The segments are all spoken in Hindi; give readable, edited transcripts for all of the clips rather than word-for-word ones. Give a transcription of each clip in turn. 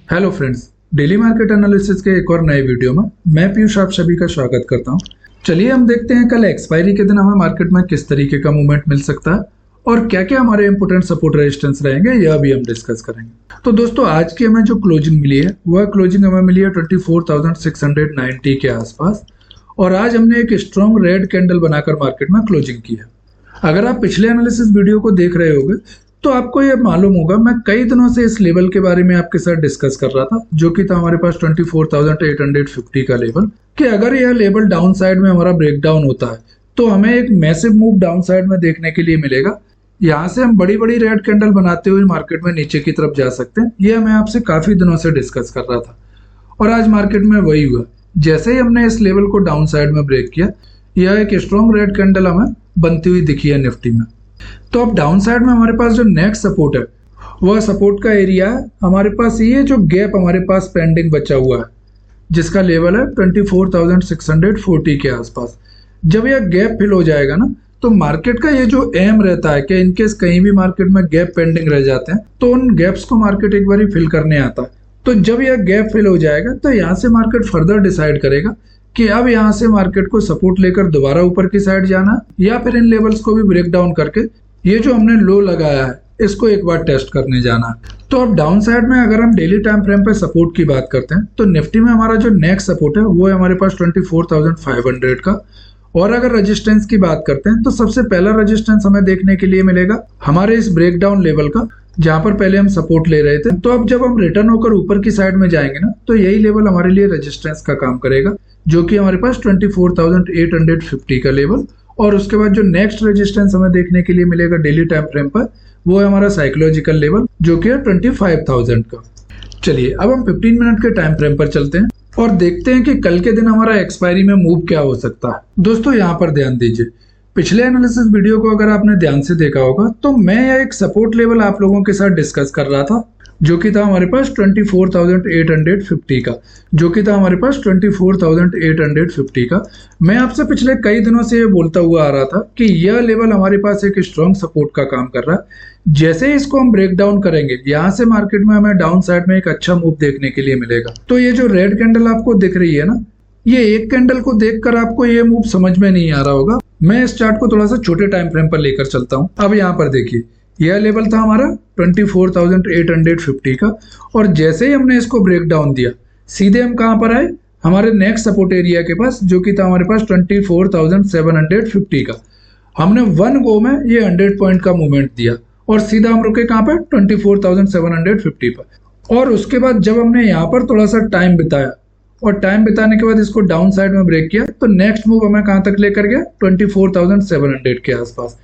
Hello friends, daily market analysis के एक और नए वीडियो में मैं पीयूष आप सभी का स्वागत करता हूं। चलिए हम देखते हैं कल एक्सपायरी के दिन हमें मार्केट में किस तरीके का मूवमेंट मिल सकता है और क्या क्या हमारे इंपोर्टेंट सपोर्ट रेजिस्टेंस रहेंगे, यह भी हम डिस्कस करेंगे। तो दोस्तों, आज की हमें जो क्लोजिंग मिली है वह क्लोजिंग हमें मिली है 24,690 के आसपास और आज हमने एक स्ट्रॉन्ग रेड कैंडल बनाकर मार्केट में क्लोजिंग की है। अगर आप पिछले एनालिसिस वीडियो को देख रहे होंगे तो आपको यह मालूम होगा, मैं कई दिनों से इस लेवल के बारे में आपके साथ डिस्कस कर रहा था, जो कि था हमारे पास 24,850 का लेवल, कि अगर यह लेवल डाउन साइड में हमारा ब्रेकडाउन होता है तो हमें एक मैसिव मूव डाउन साइड में देखने के लिए मिलेगा। यहाँ से हम बड़ी बड़ी रेड कैंडल बनाते हुए मार्केट में नीचे की तरफ जा सकते हैं। यह मैं आपसे काफी दिनों से डिस्कस कर रहा था और आज मार्केट में वही हुआ। जैसे ही हमने इस लेवल को डाउन साइड में ब्रेक किया, यह एक स्ट्रॉन्ग रेड कैंडल हमें बनती हुई दिखी है निफ्टी में। तो अब डाउन साइड में हमारे पास जो नेक्स्ट सपोर्ट है वह सपोर्ट का एरिया है हमारे पास ये जो गैप हमारे पास पेंडिंग बचा हुआ है, जिसका लेवल है 24,640 के आसपास। जब यह गैप फिल हो जाएगा ना, तो मार्केट का ये जो एम रहता है कि इनकेस कहीं भी मार्केट में गैप पेंडिंग रह जाते हैं तो उन गैप्स को मार्केट एक बार फिल करने आता है। तो जब यह गैप फिल हो जाएगा तो यहाँ से मार्केट फर्दर डिसाइड करेगा कि अब यहाँ से मार्केट को सपोर्ट लेकर दोबारा ऊपर की साइड जाना या फिर इन लेवल्स को भी ब्रेक डाउन करके ये जो हमने लो लगाया है इसको एक बार टेस्ट करने जाना। तो अब डाउन साइड में अगर हम डेली टाइम फ्रेम पे सपोर्ट की बात करते हैं तो निफ्टी में हमारा जो नेक्स्ट सपोर्ट है वो है हमारे पास 24,500 का। और अगर रेजिस्टेंस की बात करते हैं तो सबसे पहला रेजिस्टेंस हमें देखने के लिए मिलेगा हमारे इस ब्रेकडाउन लेवल का, जहां पर पहले हम सपोर्ट ले रहे थे। तो अब जब हम रिटर्न होकर ऊपर की साइड में जाएंगे ना, तो यही लेवल हमारे लिए रेजिस्टेंस का काम करेगा, जो कि हमारे पास 24,850 का लेवल। और उसके बाद जो नेक्स्ट रेजिस्टेंस हमें देखने के लिए मिलेगा डेली टाइम फ्रेम पर वो है हमारा साइकोलॉजिकल लेवल, जो कि है 25,000 का। चलिए अब हम 15 मिनट के टाइम फ्रेम पर चलते हैं और देखते हैं कि कल के दिन हमारा एक्सपायरी में मूव क्या हो सकता है। दोस्तों यहाँ पर ध्यान दीजिए, पिछले एनालिसिस वीडियो को अगर आपने ध्यान से देखा होगा तो मैं यह एक सपोर्ट लेवल आप लोगों के साथ डिस्कस कर रहा था, जो कि था हमारे पास 24,850 का, जो कि था हमारे पास 24,850 का। मैं आपसे पिछले कई दिनों से ये बोलता हुआ आ रहा था कि यह लेवल हमारे पास एक स्ट्रॉन्ग सपोर्ट का काम कर रहा है। जैसे ही इसको हम ब्रेक डाउन करेंगे, यहाँ से मार्केट में हमें डाउन साइड में एक अच्छा मूव देखने के लिए मिलेगा। तो ये जो रेड कैंडल आपको दिख रही है ना, ये एक कैंडल को देखकर आपको ये मूव समझ में नहीं आ रहा होगा। मैं इस चार्ट को थोड़ा सा छोटे टाइम फ्रेम पर लेकर चलता हूँ। अब यहाँ पर देखिए, यह लेवल था हमारा 24,850 का और जैसे ही हमने इसको ब्रेक डाउन दिया, सीधे हम कहां पर आए, हमारे नेक्स्ट सपोर्ट एरिया के पास, जो कि था हमारे पास 24,750 का। हमने वन गो में ये 100 पॉइंट का मूवमेंट दिया और सीधा हम रुके कहां पर, 24,750 पर। और उसके बाद जब हमने यहाँ पर थोड़ा सा टाइम बिताया और टाइम बिताने के बाद इसको डाउन साइड में ब्रेक किया, तो नेक्स्ट मूव हमें कहां तक लेकर गया, 24,700 के आसपास।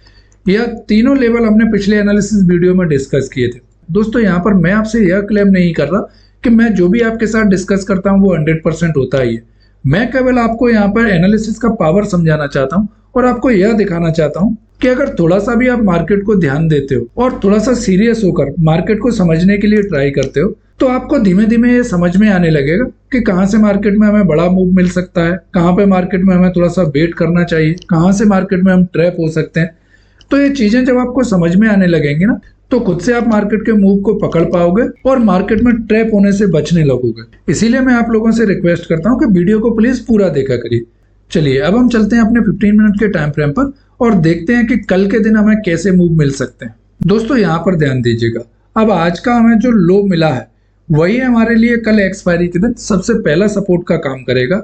यह तीनों लेवल हमने पिछले एनालिसिस वीडियो में डिस्कस किए थे। दोस्तों यहाँ पर मैं आपसे यह क्लेम नहीं कर रहा कि मैं जो भी आपके साथ डिस्कस करता हूँ वो 100% होता ही है। मैं केवल आपको यहाँ पर एनालिसिस का पावर समझाना चाहता हूँ और आपको यह दिखाना चाहता हूँ कि अगर थोड़ा सा भी आप मार्केट को ध्यान देते हो और थोड़ा सा सीरियस होकर मार्केट को समझने के लिए ट्राई करते हो, तो आपको धीमे धीमे ये समझ में आने लगेगा कि कहाँ से मार्केट में हमें बड़ा मूव मिल सकता है, कहाँ पे मार्केट में हमें थोड़ा सा वेट करना चाहिए, कहाँ से मार्केट में हम ट्रैप हो सकते हैं। तो ये चीजें जब आपको समझ में आने लगेंगी ना, तो खुद से आप मार्केट के मूव को पकड़ पाओगे और मार्केट में ट्रैप होने से बचने लगोगे। इसीलिए मैं आप लोगों से रिक्वेस्ट करता हूं कि वीडियो को प्लीज पूरा देखा करिए। चलिए अब हम चलते हैं अपने 15 मिनट के टाइम फ्रेम पर और देखते हैं कि कल के दिन हमें कैसे मूव मिल सकते हैं। दोस्तों यहाँ पर ध्यान दीजिएगा, अब आज का हमें जो लो मिला है वही हमारे लिए कल एक्सपायरी के दिन सबसे पहला सपोर्ट का काम करेगा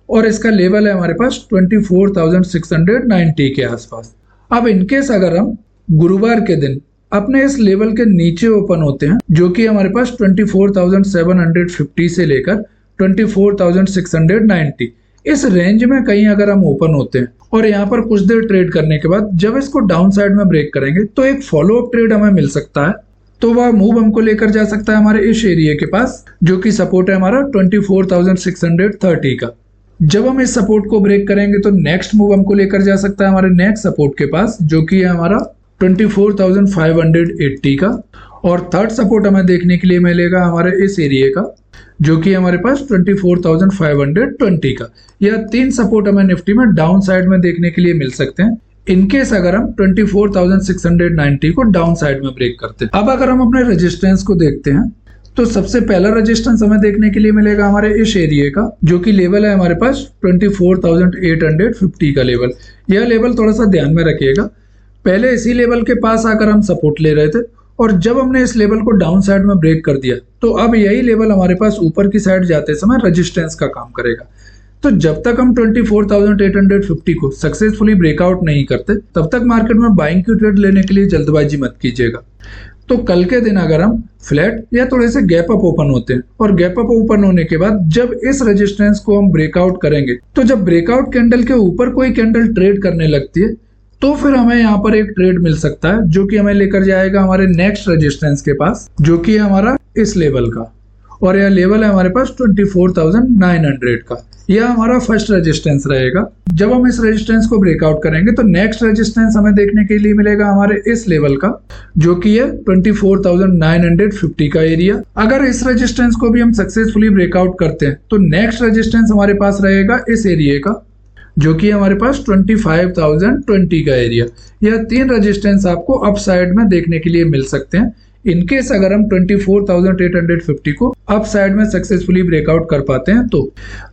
और इसका लेवल है हमारे पास 24,690 के आसपास। अब इनकेस अगर हम गुरुवार के दिन अपने इस लेवल के नीचे ओपन होते हैं, जो कि हमारे पास 24,750 से लेकर 24,690, इस रेंज में कहीं अगर हम ओपन होते हैं और यहाँ पर कुछ देर ट्रेड करने के बाद जब इसको डाउन साइड में ब्रेक करेंगे तो एक फॉलो अप ट्रेड हमें मिल सकता है। तो वह मूव हमको लेकर जा सकता है हमारे इस एरिया के पास, जो कि सपोर्ट है हमारा 24,630 का। जब हम इस सपोर्ट को ब्रेक करेंगे तो नेक्स्ट मूव हमको लेकर जा सकता है हमारे नेक्स्ट सपोर्ट के पास, जो कि है हमारा 24,580 का। और थर्ड सपोर्ट हमें देखने के लिए मिलेगा हमारे इस एरिया का, जो कि हमारे पास 24,520 का। यह तीन सपोर्ट हमें निफ्टी में डाउन साइड में देखने के लिए मिल सकते हैं इनकेस अगर हम 24,690 को डाउन साइड में ब्रेक करते हैं। अब अगर हम अपने रेजिस्टेंस को देखते हैं तो सबसे पहला रेजिस्टेंस हमें देखने के लिए मिलेगा हमारे इस एरिया का, जो कि लेवल है हमारे पास 24,850 का लेवल। यह लेवल थोड़ा सा ध्यान में रखिएगा। पहले इसी लेवल के पास आकर हम सपोर्ट ले रहे थे और जब हमने इस लेवल को डाउन साइड में ब्रेक कर दिया तो अब यही लेवल हमारे पास ऊपर की साइड जाते समय रेजिस्टेंस का काम करेगा। तो जब तक हम 24,850 को सक्सेसफुली ब्रेकआउट नहीं करते तब तक मार्केट में बाइंग की ट्रेड लेने के लिए जल्दबाजी मत कीजिएगा। तो कल के दिन अगर हम फ्लैट या थोड़े से गैप अप ओपन होते हैं और गैप अप ओपन होने के बाद जब इस रेजिस्टेंस को हम ब्रेकआउट करेंगे, तो जब ब्रेकआउट कैंडल के ऊपर कोई कैंडल ट्रेड करने लगती है तो फिर हमें यहाँ पर एक ट्रेड मिल सकता है जो कि हमें लेकर जाएगा हमारे नेक्स्ट रेजिस्टेंस के पास, जो कि है हमारा इस लेवल का, और यह लेवल है हमारे पास 24,900 का। यह हमारा फर्स्ट रेजिस्टेंस रहेगा। जब हम इस रेजिस्टेंस को ब्रेकआउट करेंगे तो नेक्स्ट रेजिस्टेंस हमें देखने के लिए मिलेगा हमारे इस लेवल का, जो कि है 24,950 का एरिया। अगर इस रेजिस्टेंस को भी हम सक्सेसफुली ब्रेकआउट करते हैं तो नेक्स्ट रेजिस्टेंस हमारे पास रहेगा इस एरिया का, जो कि हमारे पास 25,020 का एरिया। यह तीन रेजिस्टेंस आपको अप साइड में देखने के लिए मिल सकते हैं इनकेस अगर हम 24,850 को अप साइड में सक्सेसफुली ब्रेकआउट कर पाते हैं। तो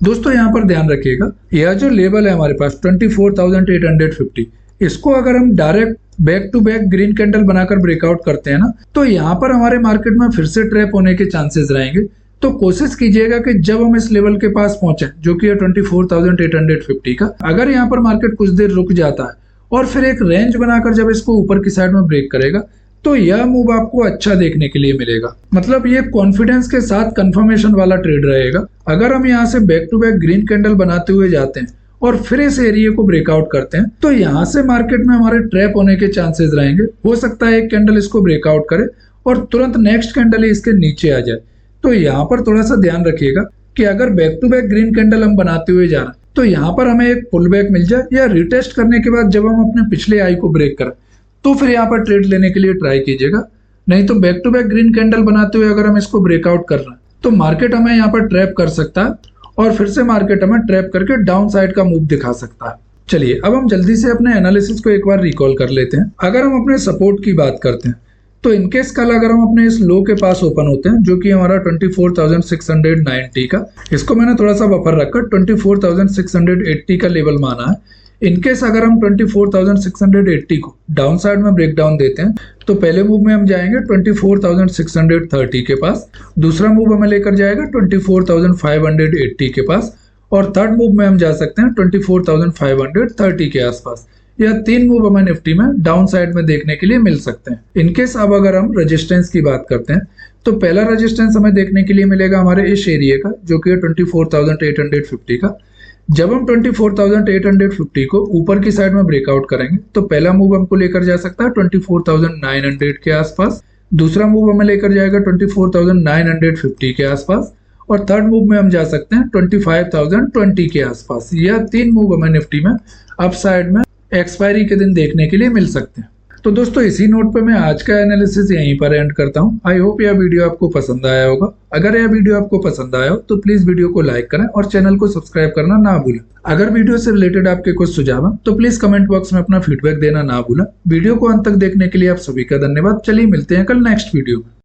दोस्तों यहाँ पर ध्यान रखिएगा, यह जो लेवल है हमारे पास 24,850, इसको अगर हम direct back to back green candle बनाकर ब्रेकआउट करते हैं ना, तो यहाँ पर हमारे मार्केट में फिर से ट्रैप होने के चांसेस रहेंगे। तो कोशिश कीजिएगा कि जब हम इस लेवल के पास पहुंचे, जो कि है 24,850 का, अगर यहाँ पर मार्केट कुछ देर रुक जाता है और फिर एक रेंज बनाकर जब इसको ऊपर की साइड में ब्रेक करेगा तो यह मूव आपको अच्छा देखने के लिए मिलेगा। मतलब ये कॉन्फिडेंस के साथ कंफर्मेशन वाला ट्रेड रहेगा। अगर हम यहाँ से back to back green candle बनाते हुए जाते हैं और फिर इस एरिया को ब्रेकआउट करते हैं तो यहाँ से मार्केट में हमारे ट्रैप होने के चांसेस रहेंगे। हो सकता है एक कैंडल इसको ब्रेकआउट करे और तुरंत नेक्स्ट कैंडल ही इसके नीचे आ जाए। तो यहाँ पर थोड़ा सा ध्यान रखिएगा कि अगर back to back green candle हम बनाते हुए जा रहे हैं तो यहाँ पर हमें एक पुल बैक मिल जाए या रिटेस्ट करने के बाद जब हम अपने पिछले आई को ब्रेक करें तो फिर यहाँ पर ट्रेड लेने के लिए ट्राई कीजिएगा। नहीं तो back to back green candle बनाते हुए अगर हम इसको ब्रेकआउट कर रहे हैं तो मार्केट हमें यहाँ पर ट्रैप कर सकता है और फिर से मार्केट हमें ट्रैप करके डाउन साइड का मूव दिखा सकता है। चलिए अब हम जल्दी से अपने एनालिसिस को एक बार रिकॉल कर लेते हैं। अगर हम अपने सपोर्ट की बात करते हैं तो इनकेस कल अगर हम अपने इस लो के पास ओपन होते हैं, जो कि हमारा 24,690 का, इसको मैंने थोड़ा सा बफर रखकर 24,680 का लेवल माना है। इनकेस अगर हम 24,680 को डाउन साइड में ब्रेक डाउन देते हैं तो पहले मूव में हम जाएंगे 24,630 के पास, दूसरा मूव हमें लेकर जाएगा 24,580 के पास और थर्ड मूव में हम जा सकते हैं 24,530 के आसपास। यह तीन मूव हमें निफ्टी में डाउन साइड में देखने के लिए मिल सकते हैं। इनकेस अब अगर हम रेजिस्टेंस की बात करते हैं तो पहला रेजिस्टेंस हमें देखने के लिए मिलेगा हमारे इस एरिया का, जो कि 24,850 का। जब हम 24,850 को ऊपर की साइड में ब्रेकआउट करेंगे तो पहला मूव हमको लेकर जा सकता है 24,900 के आसपास, दूसरा मूव हमें लेकर जाएगा 24,950 के आसपास और थर्ड मूव में हम जा सकते हैं 25,020 के आसपास। यह तीन मूव हमें निफ्टी में अप साइड में एक्सपायरी के दिन देखने के लिए मिल सकते हैं। तो दोस्तों इसी नोट पे मैं आज का एनालिसिस यहीं पर एंड करता हूं। आई होप यह वीडियो आपको पसंद आया होगा। अगर यह वीडियो आपको पसंद आया हो तो प्लीज वीडियो को लाइक करें और चैनल को सब्सक्राइब करना ना भूलें। अगर वीडियो से रिलेटेड आपके कुछ सुझाव हैं तो प्लीज कमेंट बॉक्स में अपना फीडबैक देना ना भूलें। वीडियो को अंत तक देखने के लिए आप सभी का धन्यवाद। चलिए मिलते हैं कल नेक्स्ट वीडियो में।